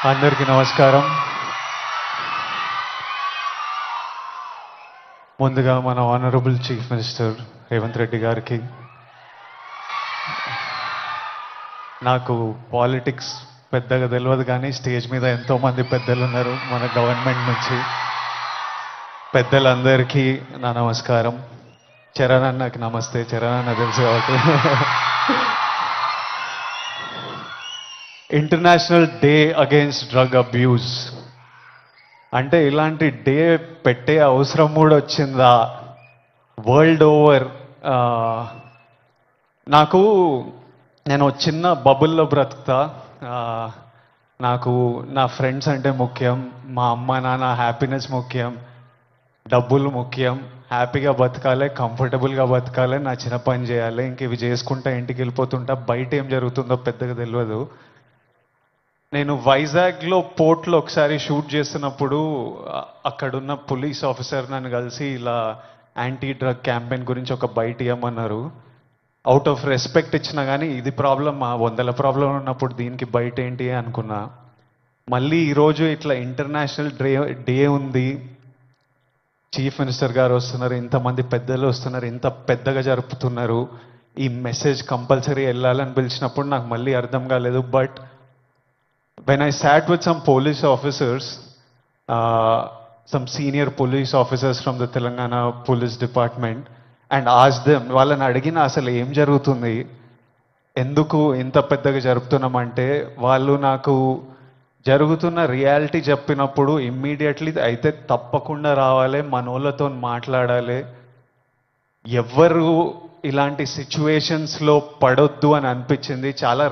అందరికీ నమస్కారం. ముందుగా మన honourable chief minister Revanth Reddy గారికి, నాకు పాలిటిక్స్ పెద్దగా తెలియదు కానీ స్టేజ్ మీద ఎంతోమంది పెద్దలు ఉన్నారు మన గవర్నమెంట్ నుంచి. పెద్దలందరికీ నా నమస్కారం. చరణ్ అన్నకి నమస్తే. చరణ్ అన్న తెలుసు కాబట్టి. International day against drug abuse అంటే ఇలాంటి డే పెట్టే అవసరం కూడా వచ్చిందా వరల్డ్ ఓవర్? నేను చిన్న బబుల్లో బ్రతుకుతా. నాకు నా ఫ్రెండ్స్ అంటే ముఖ్యం, మా అమ్మ నాన్న హ్యాపీనెస్ ముఖ్యం, డబ్బులు ముఖ్యం, హ్యాపీగా బతకాలి, కంఫర్టబుల్గా బతకాలి, నా చిన్న పని చేయాలి, ఇంక ఇవి చేసుకుంటా ఇంటికి వెళ్ళిపోతుంటా. బయట ఏం జరుగుతుందో పెద్దగా తెలియదు. నేను వైజాగ్లో పోర్ట్లో ఒకసారి షూట్ చేస్తున్నప్పుడు అక్కడున్న పోలీస్ ఆఫీసర్ నన్ను కలిసి ఇలా యాంటీ డ్రగ్ క్యాంపెయిన్ గురించి ఒక బయట ఇవ్వమన్నారు. అవుట్ ఆఫ్ రెస్పెక్ట్ ఇచ్చినా కానీ ఇది ప్రాబ్లం, ఆ 100 ప్రాబ్లం ఉన్నప్పుడు దీనికి బయట ఏంటి అనుకున్నా. మళ్ళీ ఈరోజు ఇట్లా ఇంటర్నేషనల్ డే ఉంది, చీఫ్ మినిస్టర్ గారు వస్తున్నారు, ఇంతమంది పెద్దలు వస్తున్నారు, ఇంత పెద్దగా జరుపుతున్నారు, ఈ మెసేజ్ కంపల్సరీ వెళ్ళాలని పిలిచినప్పుడు నాకు మళ్ళీ అర్థం కాలేదు. But when I sat with some police officers, some senior police officers from the Telangana Police Department, and asked them, వాళ్ళని అడిగిన అసలు ఏం జరుగుతుంది, ఎందుకు ఇంత పెద్దగా జరుపుతున్నామంటే, వాళ్ళు నాకు జరుగుతున్న రియాలిటీ చెప్పినప్పుడు ఇమ్మీడియట్లీ అయితే తప్పకుండా రావాలి, మనోళ్ళతో మాట్లాడాలి, ఎవ్వరు ఇలాంటి సిచ్యువేషన్స్లో పడొద్దు అని అనిపించింది. చాలా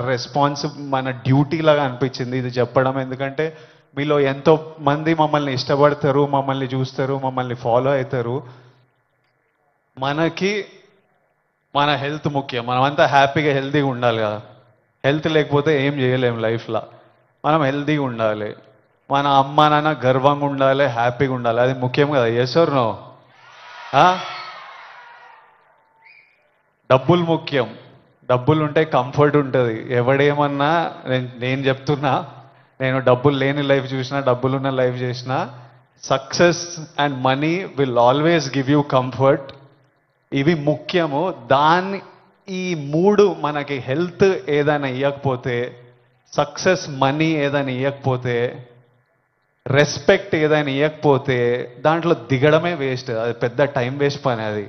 మన డ్యూటీ లాగా అనిపించింది ఇది చెప్పడం. ఎందుకంటే మీలో ఎంతో మంది మమ్మల్ని ఇష్టపడతారు, మమ్మల్ని చూస్తారు, మమ్మల్ని ఫాలో అవుతారు. మనకి మన హెల్త్ ముఖ్యం. మనమంతా హ్యాపీగా హెల్తీగా ఉండాలి కదా. హెల్త్ లేకపోతే ఏం చేయలేము లైఫ్లో. మనం హెల్తీగా ఉండాలి, మన అమ్మ నాన్న గర్వంగా ఉండాలి, హ్యాపీగా ఉండాలి. అది ముఖ్యం కదా. Yes or no? డబ్బులు ముఖ్యం. డబ్బులు ఉంటే కంఫర్ట్ ఉంటుంది. ఎవడేమన్నా నేను చెప్తున్నా, నేను డబ్బులు లేని లైఫ్ చూసినా, డబ్బులున్న లైఫ్ చేసినా, success and money will always give you comfort. ఇవి ముఖ్యము. ఈ మూడు మనకి హెల్త్ ఏదైనా ఇవ్వకపోతే, సక్సెస్ మనీ ఏదైనా ఇవ్వకపోతే, రెస్పెక్ట్ ఏదైనా ఇవ్వకపోతే దాంట్లో దిగడమే వేస్ట్. అది పెద్ద టైం వేస్ట్ పని. అది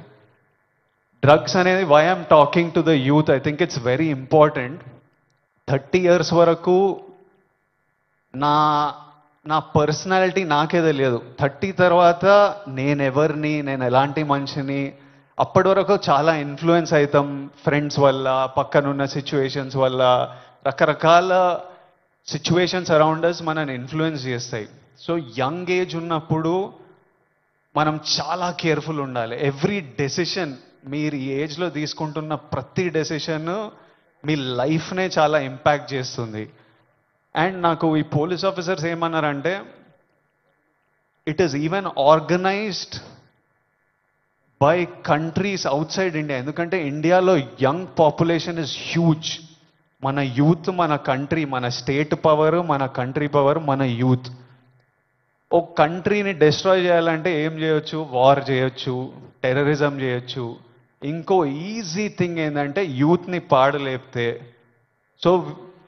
డ్రగ్స్ అనేది, why I'm talking to the youth, I think it's very important. 30 years వరకు నా పర్సనాలిటీ నాకే తెలియదు. 30 తర్వాత నేనెవరిని, నేను ఎలాంటి మనిషిని, అప్పటి వరకు చాలా ఇన్ఫ్లుయెన్స్ అవుతాం ఫ్రెండ్స్ వల్ల, పక్కనున్న సిచ్యువేషన్స్ వల్ల. రకరకాల సిచ్యువేషన్స్ అరౌండ్ అస్ మనని ఇన్ఫ్లుయెన్స్ చేస్తాయి. సో యంగ్ ఏజ్ ఉన్నప్పుడు మనం చాలా కేర్ఫుల్ ఉండాలి. ఎవ్రీ డెసిషన్, మీరు ఈ ఏజ్లో తీసుకుంటున్న ప్రతి డెసిషన్ మీ లైఫ్నే చాలా ఇంపాక్ట్ చేస్తుంది. అండ్ నాకు ఈ పోలీస్ ఆఫీసర్స్ ఏమన్నారంటే, it is even organised by countries out side India. ఎందుకంటే ఇండియాలో యంగ్ పాపులేషన్ ఇస్ హ్యూజ్. మన యూత్, మన కంట్రీ, మన స్టేట్ పవర్, మన కంట్రీ పవర్, మన యూత్. ఒక కంట్రీని డిస్ట్రాయ్ చేయాలంటే ఏం చేయొచ్చు? వార్ చేయొచ్చు, టెర్రరిజం చేయొచ్చు. ఇంకో ఈజీ థింగ్ ఏంటంటే యూత్ని పాడలేపితే. So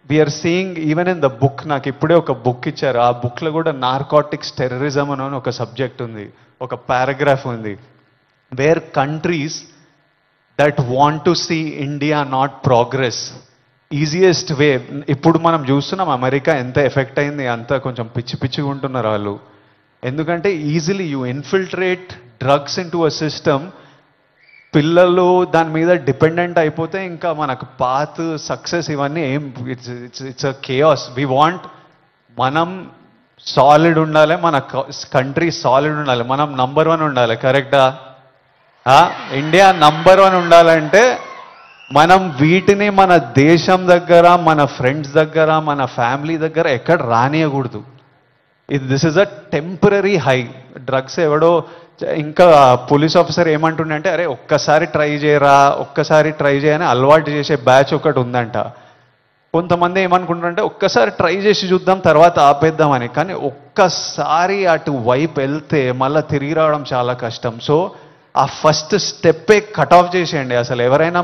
we are seeing even in the book, నాకు ఇప్పుడే ఒక బుక్ ఇచ్చారు. ఆ బుక్లో కూడా నార్కోటిక్స్ టెర్రరిజం అని ఒక సబ్జెక్ట్ ఉంది, ఒక పారాగ్రాఫ్ ఉంది. Where countries that want to see India not progress, easiest way. ఇప్పుడు మనం చూస్తున్నాం అమెరికా ఎంత ఎఫెక్ట్ అయింది, అంత కొంచెం పిచ్చిగా ఉంటున్నారు వాళ్ళు. ఎందుకంటే easily you infiltrate drugs in to a system. పిల్లలు దాని మీద డిపెండెంట్ అయిపోతే ఇంకా మనకు పాత్, సక్సెస్ ఇవన్నీ ఏం, it's a chaos. We want, మనం సాలిడ్ ఉండాలి, మన కంట్రీ సాలిడ్ ఉండాలి, మనం నంబర్ 1 ఉండాలి. కరెక్టా? ఇండియా నంబర్ 1 ఉండాలంటే మనం వీటిని మన దేశం దగ్గర, మన ఫ్రెండ్స్ దగ్గర, మన ఫ్యామిలీ దగ్గర ఎక్కడ రానియకూడదు. This is a temporary high. Drugs ఎవడో, ఇంకా పోలీస్ ఆఫీసర్ ఏమంటుండే అంటే, అరే ఒక్కసారి ట్రై చేయరా, ఒక్కసారి ట్రై చేయని అలవాటు చేసే బ్యాచ్ ఒకటి ఉందంట. కొంతమంది ఏమనుకుంటారంటే ఒక్కసారి ట్రై చేసి చూద్దాం తర్వాత ఆపేద్దామని, కానీ ఒక్కసారి అటు వైపు వెళ్తే మళ్ళీ తిరిగి రావడం చాలా కష్టం. సో ఆ ఫస్ట్ స్టెప్పే కట్ ఆఫ్ చేసేయండి. అసలు ఎవరైనా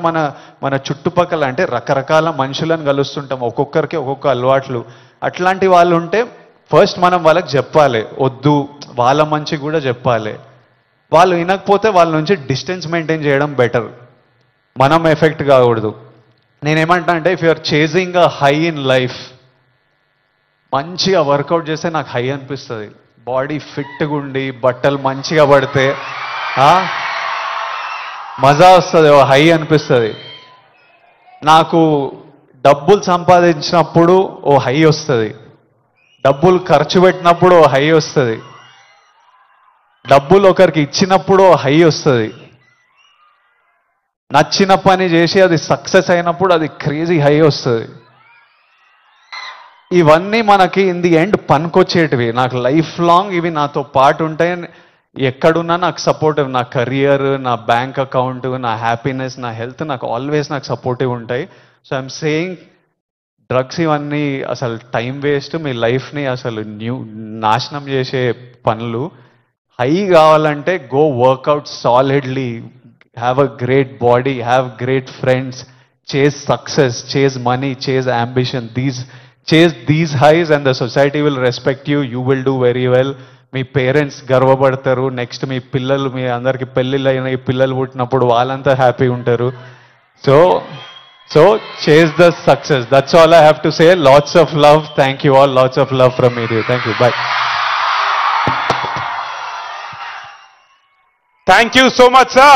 మన చుట్టుపక్కల అంటే రకరకాల మనుషులను కలుస్తుంటాం, ఒక్కొక్కరికి ఒక్కొక్క అలవాట్లు, అట్లాంటి వాళ్ళు ఉంటే ఫస్ట్ మనం వాళ్ళకి చెప్పాలి, వద్దు, వాళ్ళ మంచి కూడా చెప్పాలి. వాళ్ళు వినకపోతే వాళ్ళ నుంచి డిస్టెన్స్ మెయింటైన్ చేయడం బెటర్, మనం ఎఫెక్ట్ కాకూడదు. నేనేమంటా అంటే if you're chasing a high in life, మంచిగా వర్కౌట్ చేస్తే నాకు హై అనిపిస్తుంది. బాడీ ఫిట్గా ఉండి బట్టలు మంచిగా పడితే మజా వస్తుంది, ఓ హై అనిపిస్తుంది. నాకు డబ్బులు సంపాదించినప్పుడు ఓ హై వస్తుంది, డబ్బులు ఖర్చు పెట్టినప్పుడు ఓ హై వస్తుంది, డబ్బులు ఒకరికి ఇచ్చినప్పుడు ఓ హై వస్తుంది, నచ్చిన పని చేసి అది సక్సెస్ అయినప్పుడు అది క్రేజీ హై వస్తుంది. ఇవన్నీ మనకి ఇన్ ది ఎండ్ పనికొచ్చేటివి. నాకు లైఫ్ లాంగ్ ఇవి నాతో పాటు ఉంటాయి. ఎక్కడున్నా నాకు సపోర్టివ్, నా కెరియర్, నా బ్యాంక్ అకౌంట్, నా హ్యాపీనెస్, నా హెల్త్ నాకు ఆల్వేస్ నాకు సపోర్టివ్ ఉంటాయి. సో ఐఎమ్ సేయింగ్ డ్రగ్స్ ఇవన్నీ అసలు టైం వేస్ట్, మీ లైఫ్ని అసలు నాశనం చేసే పనులు. హై కావాలంటే go work out solidly, have a great body, have great friends, chase success, chase money, chase ambition, chase these highs and the society will respect you, you will do very well. మీ parents గర్వపడతారు, next మీ పిల్లలు, మీ అందరికి పెళ్ళిళ్ళు అయిన పిల్లలు పుట్టినప్పుడు వాళ్ళంతా హ్యాపీ ఉంటారు. So chase the success. That's all I have to say. Lots of love. Thank you all. Lots of love from me. Thank you. Bye. Thank you so much, sir.